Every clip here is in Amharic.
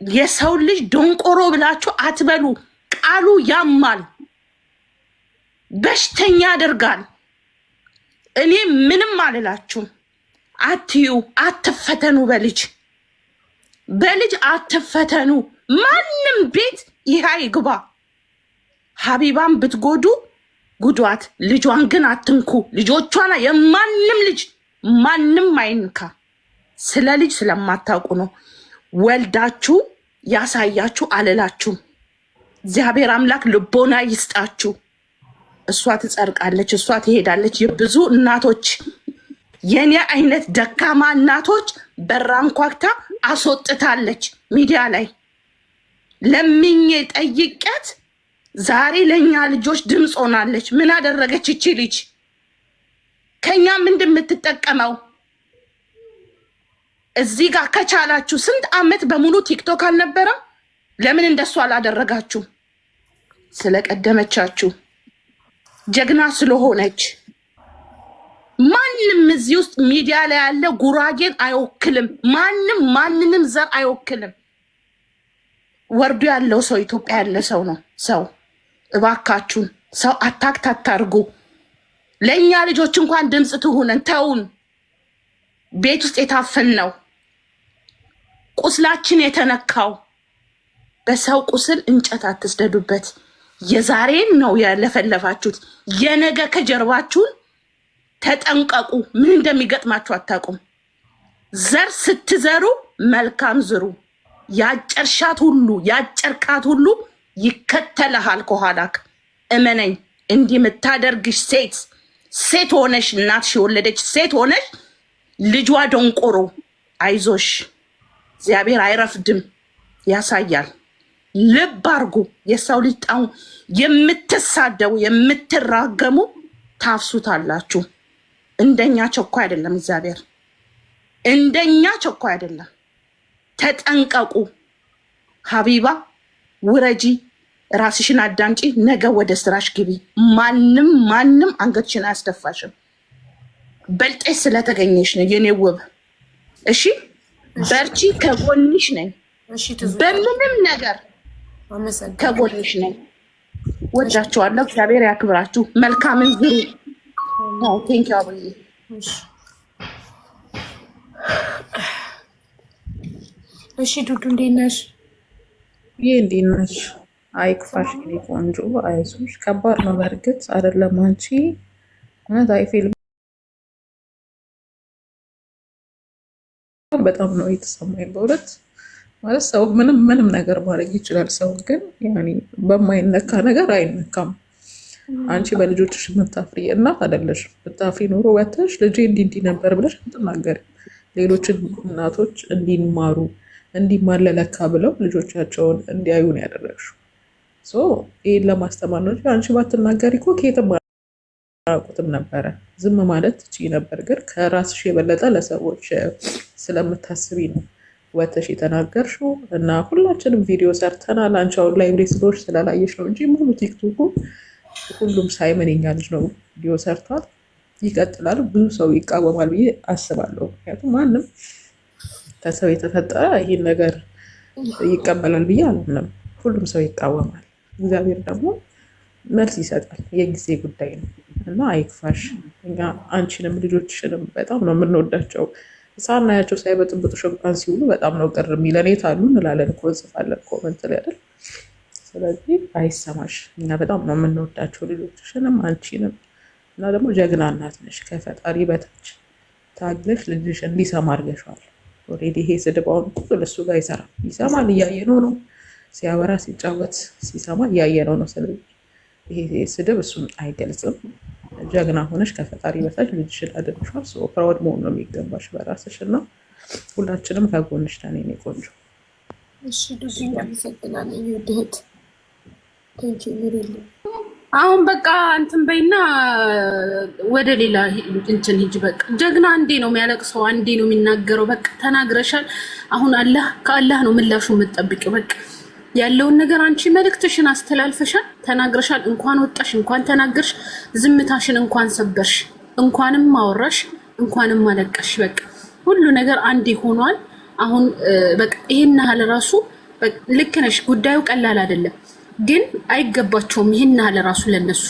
የሰው ልጅ ደንቆሮ ብላችሁ አትበሉ። ቃሉ ያማል፣ በሽተኛ ያደርጋል። እኔ ምንም አልላችሁም። አትዩ፣ አትፈተኑ። በልጅ አትፈተኑ። ማንም ቤት ይሄ ይግባ። ሀቢባን ብትጎዱ ጉዷት፣ ልጇን ግን አትንኩ። ልጆቿና የማንም ልጅ ማንም አይንካ። ስለ ልጅ ስለማታውቁ ነው። ወልዳችሁ ያሳያችሁ አልላችሁም። እግዚአብሔር አምላክ ልቦና ይስጣችሁ። እሷ ትጸድቃለች፣ እሷ ትሄዳለች። የብዙ እናቶች የኔ አይነት ደካማ እናቶች በራንኳክታ አስወጥታለች። ሚዲያ ላይ ለምኜ ጠይቄያት ዛሬ ለኛ ልጆች ድምፅ ሆናለች። ምን አደረገች እቺ ልጅ? ከኛ ምንድን የምትጠቀመው? እዚህ ጋር ከቻላችሁ ስንት አመት በሙሉ ቲክቶክ አልነበረም? ለምን እንደሱ አላደረጋችሁ? ስለቀደመቻችሁ፣ ጀግና ስለሆነች። ማንም እዚህ ውስጥ ሚዲያ ላይ ያለ ጉራጌን አይወክልም። ማንንም ዘር አይወክልም። ወርዱ ያለው ሰው ኢትዮጵያ ያለ ሰው ነው። ሰው እባካችሁን ሰው አታክት አታርጉ። ለእኛ ልጆች እንኳን ድምፅ ትሁነን። ተውን። ቤት ውስጥ የታፈን ነው ቁስላችን የተነካው። በሰው ቁስል እንጨት አትስደዱበት። የዛሬን ነው ያለፈለፋችሁት። የነገ ከጀርባችሁን ተጠንቀቁ። ምን እንደሚገጥማችሁ አታውቁም። ዘር ስትዘሩ መልካም ዝሩ። ያጨርሻት ሁሉ ያጨርካት ሁሉ ይከተልሃል ከኋላክ። እመነኝ። እንዲህ የምታደርግሽ ሴት ሆነሽ እናትሽ የወለደች ሴት ሆነሽ ልጇ ደንቆሮ፣ አይዞሽ፣ እግዚአብሔር አይረፍድም፣ ያሳያል። ልብ አርጉ። የሰው ልጅ ጣው የምትሳደቡ የምትራገሙ ታፍሱታላችሁ። እንደኛ ቸኳይ አይደለም እግዚአብሔር፣ እንደኛ ቸኳይ አይደለም። ተጠንቀቁ። ሀቢባ ውረጂ፣ ራስሽን አዳምጪ። ነገ ወደ ስራሽ ግቢ። ማንም አንገትሽን አያስደፋሽም። በልጤሽ ስለተገኘሽ ነው የኔ ውብ። እሺ በርቺ፣ ከጎንሽ ነኝ። በምንም ነገር ከጎንሽ ነኝ። ወዳችኋለሁ። እግዚአብሔር ያክብራችሁ። መልካምን ዝሩ። ቴንኪው አብዬ። እሺ ዱዱ እንዴት ነሽ? ይህ እንዴት ነሽ? አይክፋሽ የኔ ቆንጆ፣ አይዞሽ። ከባድ ነው በእርግጥ አይደለም አንቺ እውነት አይፊልም። በጣም ነው የተሰማኝ በእውነት። ማለት ሰው ምንም ነገር ማድረግ ይችላል። ሰው ግን ያኔ በማይነካ ነገር አይነካም። አንቺ በልጆችሽ የምታፍሪ እናት አይደለሽ። ብታፍሪ ኖሮ ወተሽ ልጄ እንዲህ ነበር ብለሽ አትናገሪ። ሌሎችን እናቶች እንዲማሩ እንዲማለለካ ብለው ልጆቻቸውን እንዲያዩ ነው ያደረግሽው። ይህን ለማስተማር ነው። አንቺ ባትናገሪ እኮ ከየትም አያውቁትም ነበረ። ዝም ማለት ትችይ ነበር። ግን ከራስሽ የበለጠ ለሰዎች ስለምታስቢ ነው ወተሽ የተናገርሽው። እና ሁላችንም ቪዲዮ ሰርተናል። አንቺ አሁን ላይ ብሬስሎች ስላላየሽ ነው እንጂ ሙሉ ቲክቶኩ ሁሉም ሳይመን የኛ ልጅ ነው ቪዲዮ ሰርቷል። ይቀጥላል። ብዙ ሰው ይቃወማል ብዬ አስባለሁ። ምክንያቱም ማንም ከሰው የተፈጠረ ይህን ነገር ይቀበላል ብዬ አላምንም። ሁሉም ሰው ይቃወማል። እግዚአብሔር ደግሞ መልስ ይሰጣል። የጊዜ ጉዳይ ነው እና አይክፋሽ። እኛ አንቺንም ልጆችሽንም በጣም ነው የምንወዳቸው። ሳናያቸው ሳይበጥብጡሽ እንኳን ሲውሉ በጣም ነው ቅር የሚለን። የት አሉ እንላለን እኮ እንጽፋለን ኮመንት ላይ አይደል? ስለዚህ አይሰማሽ። እኛ በጣም ነው የምንወዳቸው ልጆችሽንም አንቺንም። እና ደግሞ ጀግና እናት ነሽ። ከፈጣሪ በታች ታግለሽ ልጅሽ እንዲሰማ አድርገሽዋል። ኦልሬዲ ይሄ ስድባውን ሁሉ ለሱ ጋር ይሰራል። ይሰማል፣ እያየነው ነው። ሲያወራ ሲጫወት ሲሰማ እያየነው ነው። ስለዚህ ይሄ ስድብ እሱን አይገልጽም። ጀግና ሆነሽ ከፈጣሪ በታች ልጅሽን አድርገሻል። ፕራውድ መሆን ነው የሚገባሽ በራስሽ እና ሁላችንም ከጎንሽ ነን የኔ ቆንጆ። እሺ ዱዱ እናመሰግናለን። ይወድህት አሁን በቃ እንትን በይና ወደ ሌላ እንትን ሂጅ። በቃ ጀግና አንዴ ነው የሚያለቅሰው፣ አንዴ ነው የሚናገረው። በቃ ተናግረሻል። አሁን ከአላህ ነው ምላሹ የምትጠብቂው። በቃ ያለውን ነገር አንቺ መልእክትሽን አስተላልፈሻል፣ ተናግረሻል። እንኳን ወጣሽ፣ እንኳን ተናገርሽ፣ ዝምታሽን እንኳን ሰበርሽ፣ እንኳንም ማወራሽ፣ እንኳንም አለቀሽ። በቃ ሁሉ ነገር አንዴ ሆኗል። አሁን በቃ ይሄን ያህል ራሱ ልክ ነሽ። ጉዳዩ ቀላል አይደለም፣ ግን አይገባቸውም። ይሄን ያህል ራሱ ለነሱ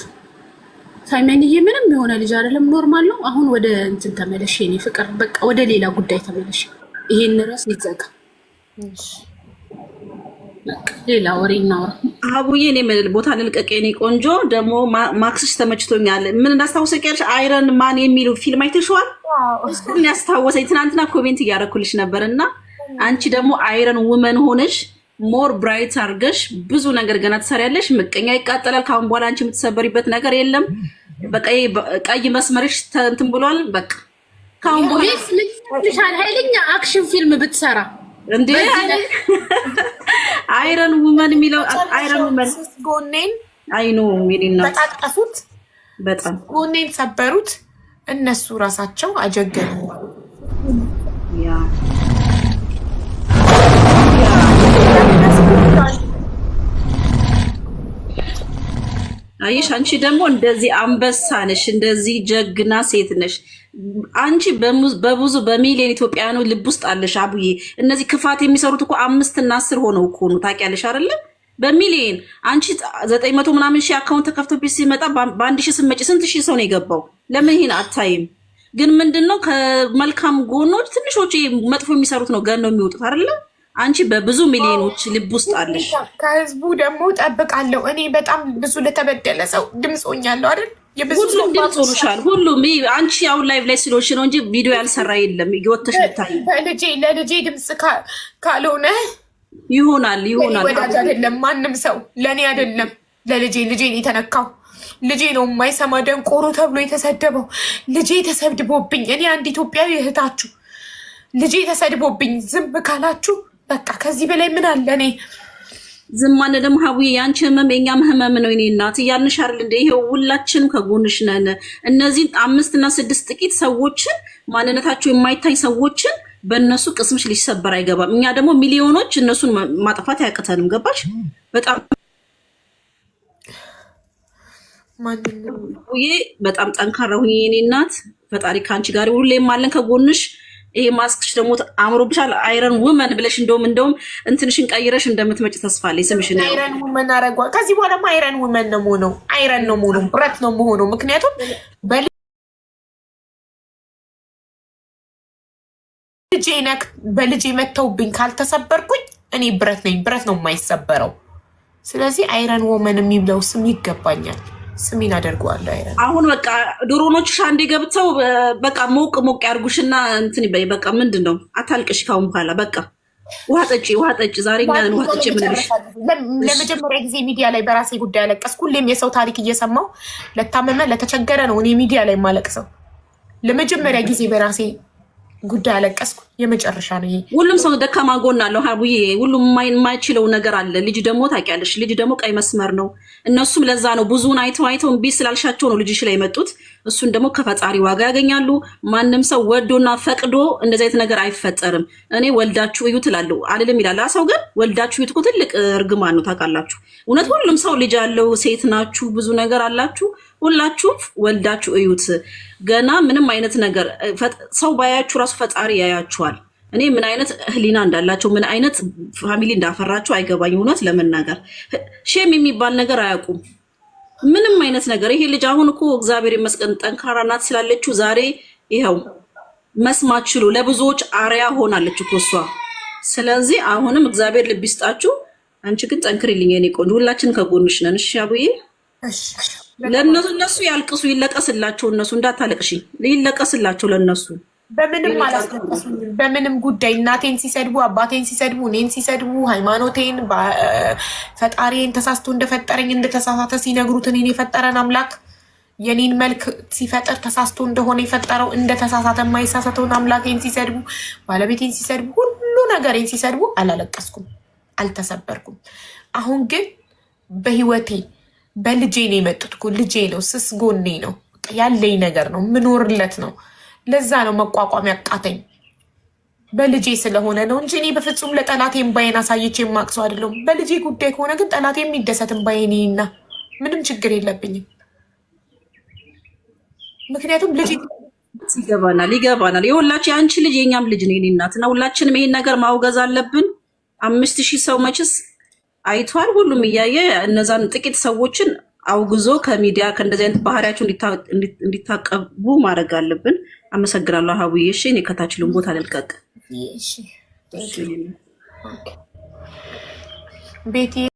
ሳይመንዬ ምንም የሆነ ልጅ አይደለም፣ ኖርማል ነው። አሁን ወደ እንትን ተመለሽ የኔ ፍቅር፣ በቃ ወደ ሌላ ጉዳይ ተመለሽ። ይሄን ራስ ይዘጋ፣ ሌላ ወሬ እናውራ። አቡዬ እኔ ቦታ ልልቀቅ የኔ ቆንጆ። ደግሞ ማክስሽ ተመችቶኛል። ምን እንዳስታወሰኝ አይረን ማን የሚለው ፊልም አይተሽዋል? እሱን ያስታወሰኝ ትናንትና ኮሜንት እያደረኩልሽ ነበር። እና አንቺ ደግሞ አይረን ውመን ሆነሽ ሞር ብራይት አድርገሽ ብዙ ነገር ገና ትሰሪያለሽ። ምቀኛ ይቃጠላል። ካሁን በኋላ አንቺ የምትሰበሪበት ነገር የለም። በቃ ቀይ መስመርሽ እንትን ብሏል። በቃ ካሁን በኋላ ልሻል ኃይለኛ አክሽን ፊልም ብትሰራ እንዴ አይረን ውመን የሚለው አይረን ውመን ጎኔን አይኑ ሚሊና ተጣጣፉት፣ በጣም ጎኔን ሰበሩት። እነሱ ራሳቸው አጀገኑ። ያ አይሽ አንቺ ደግሞ እንደዚህ አንበሳ ነሽ፣ እንደዚህ ጀግና ሴት ነሽ። አንቺ በብዙ በሚሊዮን ኢትዮጵያውያኑ ልብ ውስጥ አለሽ አቡዬ። እነዚህ ክፋት የሚሰሩት እኮ 5 እና 10 ሆነው እኮ ነው፣ ታውቂያለሽ አይደለ? በሚሊዮን አንቺ 900 ምናምን ሺህ አካውንት ተከፍቶብሽ ሲመጣ በአንድ ሺህ ስመጪ ስንት ሺህ ሰው ነው የገባው? ለምን ይሄን አታይም? ግን ምንድነው ከመልካም ጎኖች ትንሾች መጥፎ የሚሰሩት ነው ገን ነው የሚወጡት አይደለ? አንቺ በብዙ ሚሊዮኖች ልብ ውስጥ አለሽ። ከህዝቡ ደግሞ ጠብቃለሁ። እኔ በጣም ብዙ ለተበደለ ሰው ድምፅ ሆኛለሁ አይደል? ሁሉም ድምፅ ሆኖሻል። ሁሉም አንቺ አሁን ላይቭ ላይ ስለሆንሽ ነው እንጂ ቪዲዮ ያልሰራ የለም። ይወተሽ ብታይ ለልጄ ድምፅ ካልሆነ ይሆናል ወዳጅ አይደለም ማንም ሰው ለእኔ አይደለም ለልጄ የተነካው ልጄ ነው የማይሰማ ደንቆሮ ተብሎ የተሰደበው ልጄ ተሰድቦብኝ። እኔ አንድ ኢትዮጵያዊ እህታችሁ ልጄ ተሰድቦብኝ ዝም ካላችሁ በቃ ከዚህ በላይ ምን አለ? እኔ ዝም ማለት ደግሞ ሀቡዬ የአንቺ ህመም የኛም ህመም ነው። እኔ እናት እያልንሽ አይደል እንደ ይሄው ሁላችንም ከጎንሽ ነን። እነዚህ 5 እና 6 ጥቂት ሰዎችን ማንነታቸው የማይታይ ሰዎችን በእነሱ ቅስምሽ ሊሰበር አይገባም። እኛ ደግሞ ሚሊዮኖች እነሱን ማጥፋት አያቅተንም። ገባሽ? በጣም በጣም ጠንካራ ሁኚ የኔ እናት። ፈጣሪ ከአንቺ ጋር ሁሌም አለን ከጎንሽ። ይሄ ማስክሽ ደግሞ አምሮብሻል። አይረን ውመን ብለሽ እንደውም እንትንሽን ቀይረሽ እንደምትመጪ ተስፋ አለኝ። ስምሽን አይረን ውመን አረጋው። ከዚህ በኋላማ አይረን ውመን ነው የምሆነው። አይረን ነው የምሆነው፣ ብረት ነው የምሆነው። ምክንያቱም በልጄ መተውብኝ ካልተሰበርኩኝ እኔ ብረት ነኝ። ብረት ነው የማይሰበረው። ስለዚህ አይረን ውመን የሚብለው ስም ይገባኛል። ስሜን አደርገዋለሁ። አይረን አሁን በቃ ድሮኖችሽ አንዴ ገብተው በቃ ሞቅ ያርጉሽና እንትን ይበይ። በቃ ምንድነው አታልቅሽ። ካሁን በኋላ በቃ ውሃ ጠጪ። ዛሬ እኛን ውሃ ጠጪ ምንልሽ። ለመጀመሪያ ጊዜ ሚዲያ ላይ በራሴ ጉዳይ አለቀስኩ። ሁሌም የሰው ታሪክ እየሰማው ለታመመ ለተቸገረ ነው እኔ ሚዲያ ላይ ማለቅሰው። ለመጀመሪያ ጊዜ በራሴ ጉዳይ አለቀስኩ። የመጨረሻ ነው ይሄ። ሁሉም ሰው ደካማ ጎን አለው ሀቡዬ። ሁሉም የማይችለው ነገር አለ። ልጅ ደግሞ ታውቂያለሽ፣ ልጅ ደግሞ ቀይ መስመር ነው። እነሱም ለዛ ነው ብዙውን አይተው እምቢ ስላልሻቸው ነው ልጅሽ ላይ የመጡት። እሱን ደግሞ ከፈጣሪ ዋጋ ያገኛሉ። ማንም ሰው ወዶና ፈቅዶ እንደዚህ አይነት ነገር አይፈጠርም። እኔ ወልዳችሁ እዩ ትላለሁ አልልም ይላል ሰው፣ ግን ወልዳችሁ እዩ እኮ ትልቅ እርግማን ነው ታውቃላችሁ። እውነት ሁሉም ሰው ልጅ አለው። ሴት ናችሁ፣ ብዙ ነገር አላችሁ። ሁላችሁ ወልዳችሁ እዩት። ገና ምንም አይነት ነገር ሰው ባያችሁ ራሱ ፈጣሪ ያያችኋል። እኔ ምን አይነት ህሊና እንዳላቸው ምን አይነት ፋሚሊ እንዳፈራቸው አይገባኝ። እውነት ለመናገር ሼም የሚባል ነገር አያውቁም። ምንም አይነት ነገር ይሄ ልጅ አሁን እኮ እግዚአብሔር ይመስገን ጠንካራ ናት ስላለችው ዛሬ ይኸው መስማት ችሎ ለብዙዎች አርያ ሆናለች እኮ እሷ። ስለዚህ አሁንም እግዚአብሔር ልብ ይስጣችሁ። አንቺ ግን ጠንክሪልኝ የኔ ቆንጆ፣ ሁላችን ከጎንሽ ነን። እሺ አቡዬ፣ ለእነሱ ያልቅሱ፣ ይለቀስላቸው። እነሱ እንዳታለቅሺ፣ ይለቀስላቸው ለእነሱ። በምንም አላስለቀሱኝም። በምንም ጉዳይ እናቴን ሲሰድቡ፣ አባቴን ሲሰድቡ፣ እኔን ሲሰድቡ፣ ሃይማኖቴን፣ ፈጣሪን ተሳስቶ እንደፈጠረኝ እንደተሳሳተ ሲነግሩት እኔን የፈጠረን አምላክ የኔን መልክ ሲፈጥር ተሳስቶ እንደሆነ የፈጠረው እንደተሳሳተ የማይሳሳተውን አምላኬን ሲሰድቡ፣ ባለቤቴን ሲሰድቡ፣ ሁሉ ነገሬን ሲሰድቡ አላለቀስኩም፣ አልተሰበርኩም። አሁን ግን በህይወቴ በልጄ ነው የመጡት እኮ ልጄ ነው፣ ስስ ጎኔ ነው፣ ያለኝ ነገር ነው፣ ምኖርለት ነው። ለዛ ነው መቋቋም ያቃተኝ በልጄ ስለሆነ ነው እንጂ እኔ በፍጹም ለጠላቴ እምባዬን አሳይቼ የማቅሰው አይደለም። በልጄ ጉዳይ ከሆነ ግን ጠላቴ የሚደሰት እምባዬንና ምንም ችግር የለብኝም። ምክንያቱም ልጄ ይገባናል። የሁላችን የአንቺ ልጅ የኛም ልጅ ነው የኔ እናት እና ሁላችንም ይሄን ነገር ማውገዝ አለብን። 5000 ሰው መችስ አይቷል። ሁሉም እያየ እነዛን ጥቂት ሰዎችን አውግዞ ከሚዲያ ከእንደዚህ አይነት ባህሪያቸው እንዲታቀቡ ማድረግ አለብን። አመሰግናለሁ ሀቡዬ። እሺ እኔ ከታችልን ቦታ ልልቀቅ። ቤቲ